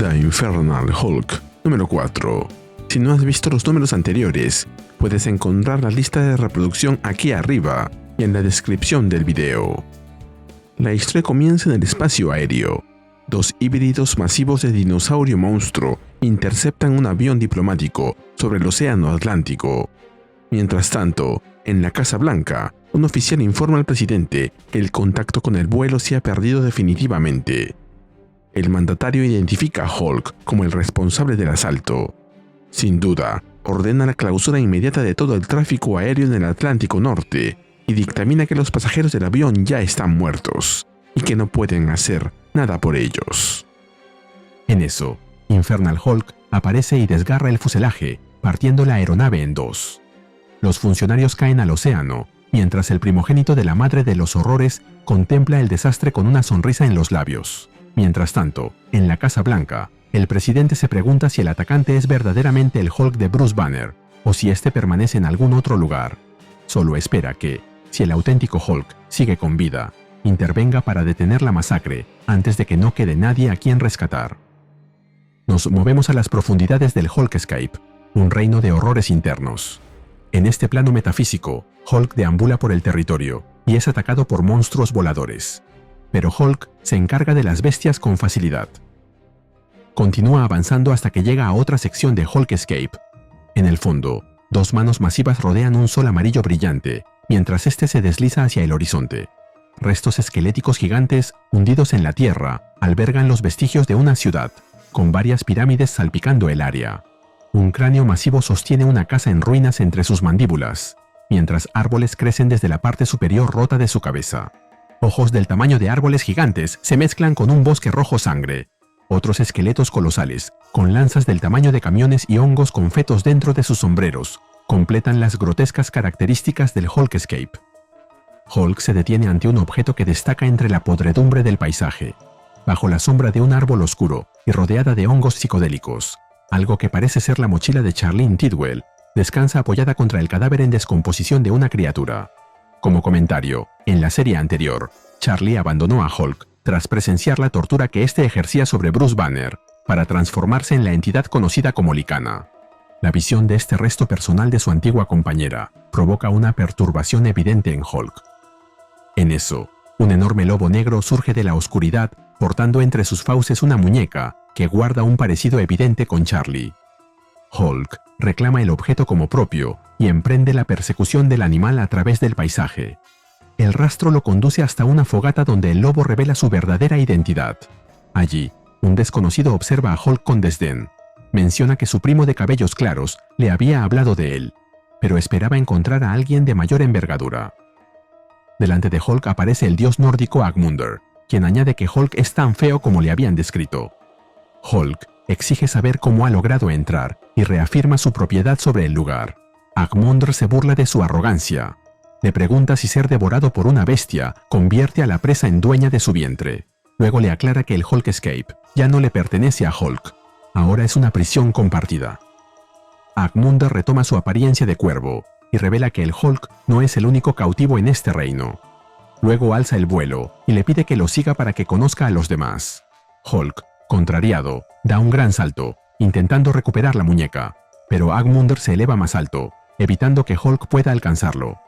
The Infernal Hulk número 4. Si no has visto los números anteriores, puedes encontrar la lista de reproducción aquí arriba y en la descripción del video. La historia comienza en el espacio aéreo. Dos híbridos masivos de dinosaurio monstruo interceptan un avión diplomático sobre el océano Atlántico. Mientras tanto, en la Casa Blanca, un oficial informa al presidente que el contacto con el vuelo se ha perdido definitivamente. El mandatario identifica a Hulk como el responsable del asalto. Sin duda, ordena la clausura inmediata de todo el tráfico aéreo en el Atlántico Norte y dictamina que los pasajeros del avión ya están muertos y que no pueden hacer nada por ellos. En eso, Infernal Hulk aparece y desgarra el fuselaje, partiendo la aeronave en dos. Los funcionarios caen al océano, mientras el primogénito de la Madre de los Horrores contempla el desastre con una sonrisa en los labios. Mientras tanto, en la Casa Blanca, el presidente se pregunta si el atacante es verdaderamente el Hulk de Bruce Banner, o si éste permanece en algún otro lugar. Solo espera que, si el auténtico Hulk sigue con vida, intervenga para detener la masacre antes de que no quede nadie a quien rescatar. Nos movemos a las profundidades del Hulkscape, un reino de horrores internos. En este plano metafísico, Hulk deambula por el territorio y es atacado por monstruos voladores. Pero Hulk se encarga de las bestias con facilidad. Continúa avanzando hasta que llega a otra sección de Hulkscape. En el fondo, dos manos masivas rodean un sol amarillo brillante, mientras este se desliza hacia el horizonte. Restos esqueléticos gigantes, hundidos en la tierra, albergan los vestigios de una ciudad, con varias pirámides salpicando el área. Un cráneo masivo sostiene una casa en ruinas entre sus mandíbulas, mientras árboles crecen desde la parte superior rota de su cabeza. Ojos del tamaño de árboles gigantes se mezclan con un bosque rojo sangre. Otros esqueletos colosales, con lanzas del tamaño de camiones y hongos con fetos dentro de sus sombreros, completan las grotescas características del Hulkscape. Hulk se detiene ante un objeto que destaca entre la podredumbre del paisaje. Bajo la sombra de un árbol oscuro y rodeada de hongos psicodélicos, algo que parece ser la mochila de Charlene Tidwell, descansa apoyada contra el cadáver en descomposición de una criatura. Como comentario, en la serie anterior, Charlie abandonó a Hulk tras presenciar la tortura que éste ejercía sobre Bruce Banner, para transformarse en la entidad conocida como Lykana. La visión de este resto personal de su antigua compañera provoca una perturbación evidente en Hulk. En eso, un enorme lobo negro surge de la oscuridad, portando entre sus fauces una muñeca que guarda un parecido evidente con Charlie. Hulk reclama el objeto como propio y emprende la persecución del animal a través del paisaje. El rastro lo conduce hasta una fogata donde el lobo revela su verdadera identidad. Allí, un desconocido observa a Hulk con desdén. Menciona que su primo de cabellos claros le había hablado de él, pero esperaba encontrar a alguien de mayor envergadura. Delante de Hulk aparece el dios nórdico Agmundur, quien añade que Hulk es tan feo como le habían descrito. Hulk exige saber cómo ha logrado entrar y reafirma su propiedad sobre el lugar. Agmundur se burla de su arrogancia. Le pregunta si ser devorado por una bestia convierte a la presa en dueña de su vientre. Luego le aclara que el Hulkscape ya no le pertenece a Hulk. Ahora es una prisión compartida. Agmundur retoma su apariencia de cuervo y revela que el Hulk no es el único cautivo en este reino. Luego alza el vuelo y le pide que lo siga para que conozca a los demás. Hulk, contrariado, da un gran salto, intentando recuperar la muñeca, pero Agmundur se eleva más alto, evitando que Hulk pueda alcanzarlo.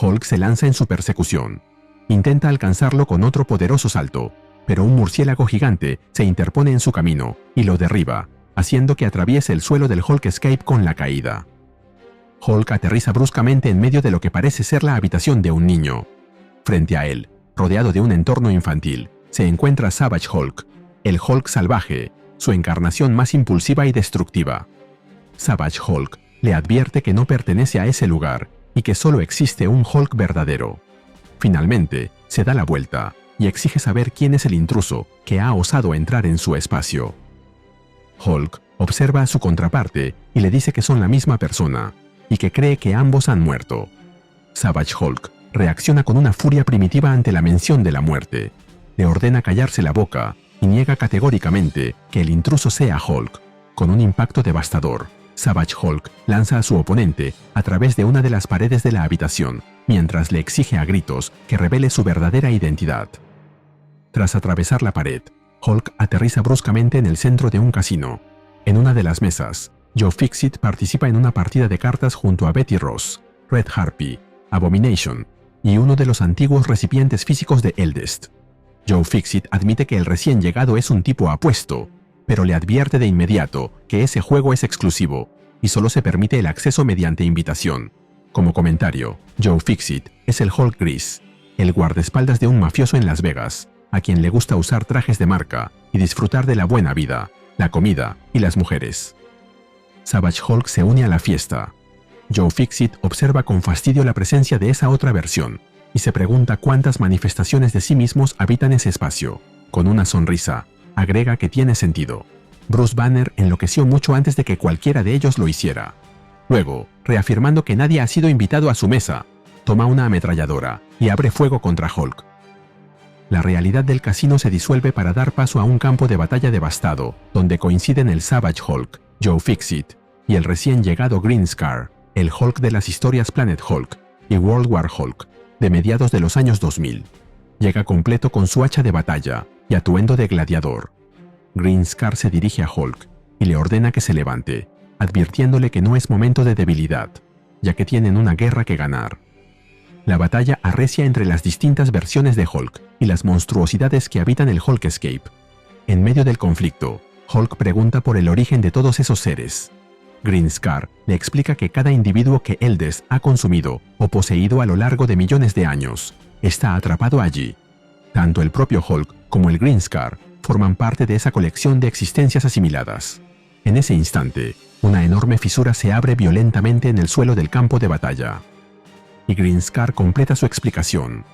Hulk se lanza en su persecución. Intenta alcanzarlo con otro poderoso salto, pero un murciélago gigante se interpone en su camino y lo derriba, haciendo que atraviese el suelo del Hulkscape con la caída. Hulk aterriza bruscamente en medio de lo que parece ser la habitación de un niño. Frente a él, rodeado de un entorno infantil, se encuentra Savage Hulk, el Hulk salvaje, su encarnación más impulsiva y destructiva. Savage Hulk le advierte que no pertenece a ese lugar y que solo existe un Hulk verdadero. Finalmente, se da la vuelta y exige saber quién es el intruso que ha osado entrar en su espacio. Hulk observa a su contraparte y le dice que son la misma persona, y que cree que ambos han muerto. Savage Hulk reacciona con una furia primitiva ante la mención de la muerte. Le ordena callarse la boca y niega categóricamente que el intruso sea Hulk. Con un impacto devastador, Savage Hulk lanza a su oponente a través de una de las paredes de la habitación, mientras le exige a gritos que revele su verdadera identidad. Tras atravesar la pared, Hulk aterriza bruscamente en el centro de un casino. En una de las mesas, Joe Fixit participa en una partida de cartas junto a Betty Ross, Red Harpy, Abomination y uno de los antiguos recipientes físicos de Eldest. Joe Fixit admite que el recién llegado es un tipo apuesto, pero le advierte de inmediato que ese juego es exclusivo y solo se permite el acceso mediante invitación. Como comentario, Joe Fixit es el Hulk gris, el guardaespaldas de un mafioso en Las Vegas, a quien le gusta usar trajes de marca y disfrutar de la buena vida, la comida y las mujeres. Savage Hulk se une a la fiesta. Joe Fixit observa con fastidio la presencia de esa otra versión y se pregunta cuántas manifestaciones de sí mismos habitan ese espacio. Con una sonrisa, agrega que tiene sentido. Bruce Banner enloqueció mucho antes de que cualquiera de ellos lo hiciera. Luego, reafirmando que nadie ha sido invitado a su mesa, toma una ametralladora y abre fuego contra Hulk. La realidad del casino se disuelve para dar paso a un campo de batalla devastado, donde coinciden el Savage Hulk, Joe Fixit, y el recién llegado Green Scar, el Hulk de las historias Planet Hulk y World War Hulk, de mediados de los años 2000. Llega completo con su hacha de batalla y atuendo de gladiador. Green Scar se dirige a Hulk y le ordena que se levante, advirtiéndole que no es momento de debilidad, ya que tienen una guerra que ganar. La batalla arrecia entre las distintas versiones de Hulk y las monstruosidades que habitan el Hulkscape. En medio del conflicto, Hulk pregunta por el origen de todos esos seres. Green Scar le explica que cada individuo que Eldest ha consumido o poseído a lo largo de millones de años está atrapado allí. Tanto el propio Hulk como el Green Scar forman parte de esa colección de existencias asimiladas. En ese instante, una enorme fisura se abre violentamente en el suelo del campo de batalla. Y Green Scar completa su explicación.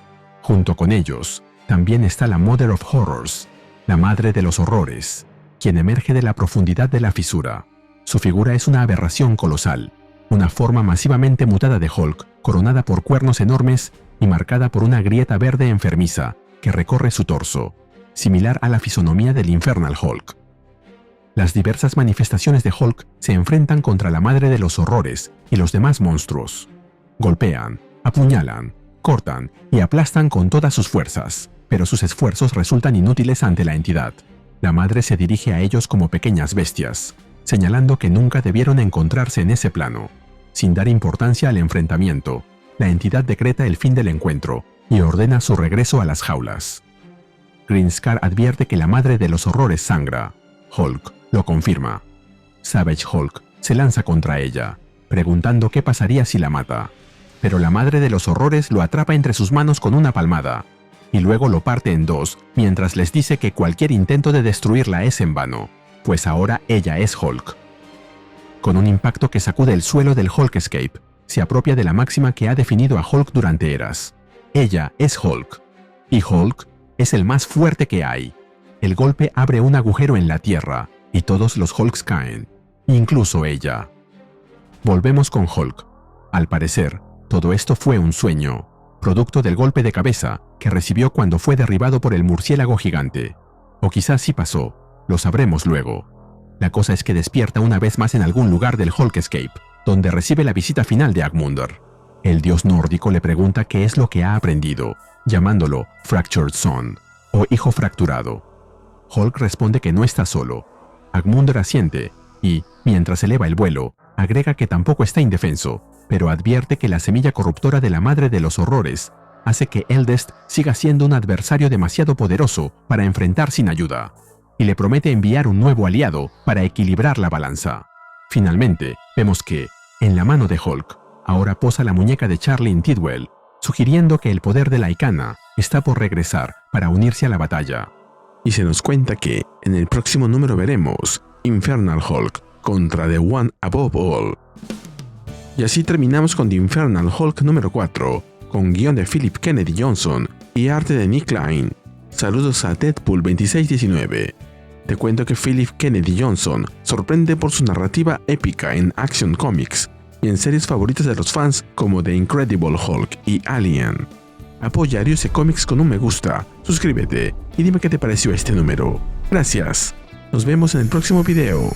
Junto con ellos, también está la Mother of Horrors, la madre de los horrores, quien emerge de la profundidad de la fisura. Su figura es una aberración colosal, una forma masivamente mutada de Hulk, coronada por cuernos enormes y marcada por una grieta verde enfermiza que recorre su torso, similar a la fisonomía del Infernal Hulk. Las diversas manifestaciones de Hulk se enfrentan contra la madre de los horrores y los demás monstruos. Golpean, apuñalan, cortan y aplastan con todas sus fuerzas, pero sus esfuerzos resultan inútiles ante la entidad. La madre se dirige a ellos como pequeñas bestias, señalando que nunca debieron encontrarse en ese plano. Sin dar importancia al enfrentamiento, la entidad decreta el fin del encuentro y ordena su regreso a las jaulas. Green Scar advierte que la madre de los horrores sangra. Hulk lo confirma. Savage Hulk se lanza contra ella, preguntando qué pasaría si la mata. Pero la madre de los horrores lo atrapa entre sus manos con una palmada, y luego lo parte en dos mientras les dice que cualquier intento de destruirla es en vano, pues ahora ella es Hulk. Con un impacto que sacude el suelo del Hulkscape, se apropia de la máxima que ha definido a Hulk durante eras. Ella es Hulk, y Hulk es el más fuerte que hay. El golpe abre un agujero en la tierra, y todos los Hulks caen, incluso ella. Volvemos con Hulk. Al parecer, todo esto fue un sueño, producto del golpe de cabeza que recibió cuando fue derribado por el murciélago gigante. O quizás sí pasó, lo sabremos luego. La cosa es que despierta una vez más en algún lugar del Hulkscape, donde recibe la visita final de Agmundur. El dios nórdico le pregunta qué es lo que ha aprendido, llamándolo Fractured Son, o hijo fracturado. Hulk responde que no está solo. Agmundur asiente y, mientras eleva el vuelo, agrega que tampoco está indefenso, pero advierte que la semilla corruptora de la madre de los horrores hace que Eldest siga siendo un adversario demasiado poderoso para enfrentar sin ayuda, y le promete enviar un nuevo aliado para equilibrar la balanza. Finalmente, vemos que, en la mano de Hulk, ahora posa la muñeca de Charlene Tidwell, sugiriendo que el poder de la Icana está por regresar para unirse a la batalla. Y se nos cuenta que, en el próximo número veremos Infernal Hulk contra The One Above All. Y así terminamos con The Infernal Hulk número 4, con guión de Philip Kennedy Johnson y arte de Nick Klein. Saludos a Deadpool 2619. Te cuento que Philip Kennedy Johnson sorprende por su narrativa épica en Action Comics y en series favoritas de los fans como The Incredible Hulk y Alien. Apoya a Ariose Comics con un me gusta, suscríbete y dime qué te pareció este número. Gracias. Nos vemos en el próximo video.